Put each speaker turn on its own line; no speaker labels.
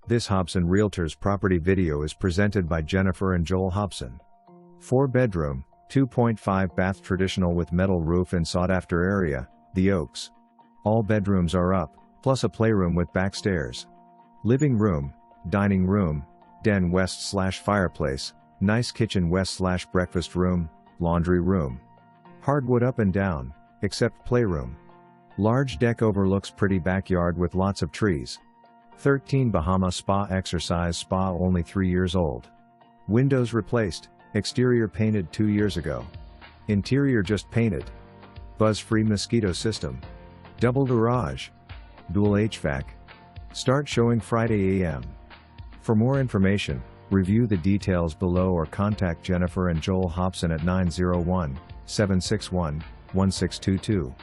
This Hobson Realtors property video is presented by Jennifer and Joel Hobson. 4-bedroom, 2.5 bath traditional with metal roof in sought-after area, The Oaks. All bedrooms are up, plus a playroom with back stairs. Living room, dining room, den west/fireplace, nice kitchen west/breakfast room, laundry room. Hardwood up and down, except playroom. Large deck overlooks pretty backyard with lots of trees. 13 Bahama Spa exercise spa only 3 years old. Windows replaced, exterior painted 2 years ago. Interior just painted. Buzz-free mosquito system. Double garage. Dual HVAC. Start showing Friday a.m. For more information, review the details below or contact Jennifer and Joel Hobson at 901-761-1622.